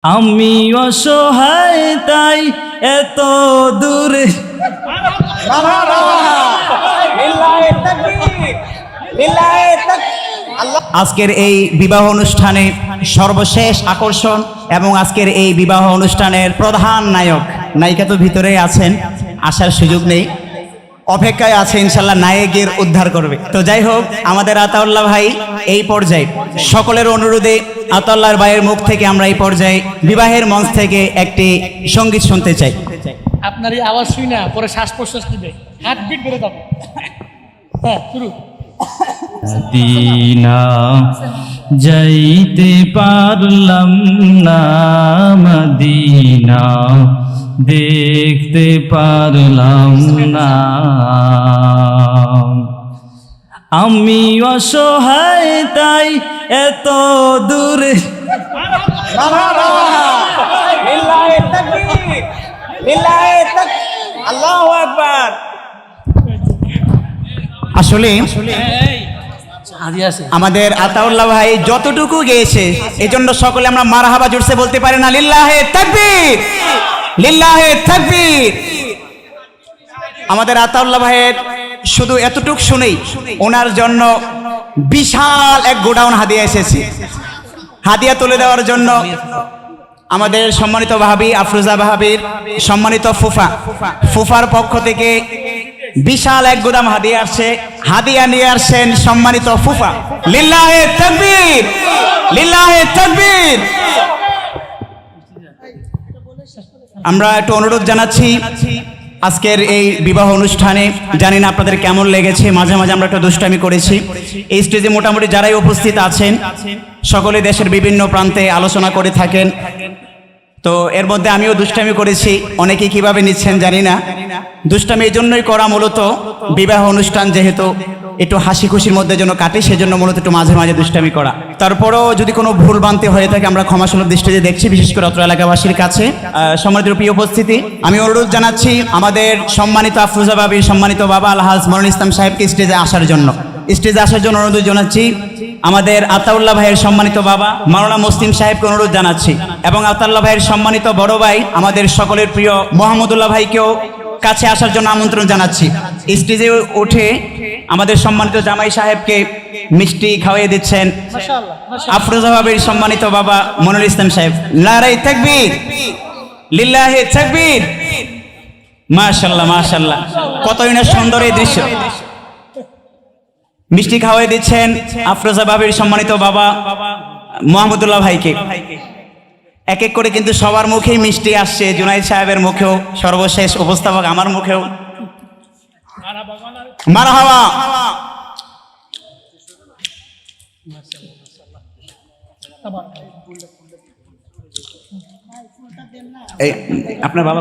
আমি অসহায় তাই এত দূরে। আজকের এই বিবাহ অনুষ্ঠানে সর্বশেষ আকর্ষণ এবং আজকের এই বিবাহ অনুষ্ঠানের প্রধান নায়ক নায়িকা তো ভিতরে আছেন, আসার সুযোগ নেই, অপেক্ষায় আছে ইনশাল্লাহ নায়কের উদ্ধার করবে। তো যাই হোক, আমাদের আতাউল্লাহ ভাই এই পর্যায়ে সকলের অনুরোধে আতাউল্লাহর ভাইয়ের মুখ থেকে আমরা এই পর্যায়ে বিবাহের মঞ্চ থেকে একটি সঙ্গীত শুনতে চাই। আপনার এই আওয়াজ শুই না পরে শ্বাস প্রশ্বাস নিবে, হার্টবিট বেড়ে যাবে। হ্যাঁ, শুরু। মদিনা যাইতে পারলাম না, মদিনা দেখতে পারলাম না, আমি অসহায় তাই এত দূরে। আল্লাহু আকবার। আসলে আমাদের আতাউল্লাহ ভাই যতটুকু গেয়েছে এজন্য সকলে আমরা মারহাবা জোরসে বলতে পারি না? লিল্লাহে তাকবীর, লিল্লাহে তাকবীর। আমাদের আতাউল্লাহ ভাইয়ের শুধু এতটুক শুনেই ওনার জন্য বিশাল এক গোডাউন হাদিয়া এসেছে। হাদিয়া তুলে দেওয়ার জন্য আমাদের সম্মানিত ভাবি আফরোজা ভাবির সম্মানিত ফুফার পক্ষ থেকে বিশাল এক গোদাম হাদিয়া আসছে। হাদিয়া নিয়ে আসছেন সম্মানিত ফুফা। লিল্লাহে তাকবীর, লিল্লাহে তাকবীর। আমরা একটু অনুরোধ জানাচ্ছি আজকের এই বিবাহ অনুষ্ঠানে, জানি না আপনাদের কেমন লেগেছে, মাঝে মাঝে আমরা একটু দুষ্টামি করেছি। এই স্টেজে মোটামুটি যারাই উপস্থিত আছেন সকলে দেশের বিভিন্ন প্রান্তে আলোচনা করে থাকেন, তো এর মধ্যে আমিও দুষ্টামি করেছি। অনেকে কিভাবে নিচ্ছেন জানি না। দুষ্টামি এই জন্যই করা, মূলত বিবাহ অনুষ্ঠান যেহেতু একটু হাসি খুশির মধ্যে যেন কাটে, সেজন্য মূলত একটু মাঝে মাঝে দুষ্টামি করা। তারপরও যদি কোনো ভুল ভ্রান্তি হয়ে থাকে আমরা ক্ষমাসুলভ দৃষ্টিতে দেখছি, বিশেষ করে অত্র এলাকাবাসীর কাছে। সম্মানিত প্রিয় উপস্থিতি, আমি অনুরোধ জানাচ্ছি আমাদের সম্মানিত আফরোজা ভাবির সম্মানিত বাবা আলহাজ মনিরুল ইসলাম সাহেবকে স্টেজে আসার জন্য অনুরোধ জানাচ্ছি। আমাদের আতাউল্লাহ ভাইয়ের সম্মানিত বাবা মাওলানা মুসলিম সাহেবকে অনুরোধ জানাচ্ছি, এবং আতাউল্লাহ ভাইয়ের সম্মানিত বড় ভাই আমাদের সকলের প্রিয় মোহাম্মদুল্লাহ ভাইকেও কাছে আসার জন্য আমন্ত্রণ জানাচ্ছি। স্টেজে উঠে আমাদের সম্মানিত জামাই সাহেবকে মিষ্টি খাওয়িয়ে দিচ্ছেন আফরোজা ভাবির সম্মানিত বাবা মনিরুল ইসলাম সাহেব। নারায়ে তাকবীর, লিল্লাহে তাকবীর। মাশাআল্লাহ, মাশাআল্লাহ, কতই না সুন্দর এই দৃশ্য। মিষ্টি খাওয়াই দিচ্ছেন আফরোজা ভাবির সম্মানিত বাবা মোহাম্মদুল্লাহ ভাইকে। এক এক করে কিন্তু সবার মুখেই মিষ্টি আসছে, জুনাইদ সাহেবের মুখেও, সর্বশেষ উপস্থাপক আমার মুখেও। মারহাবা। আপনার বাবা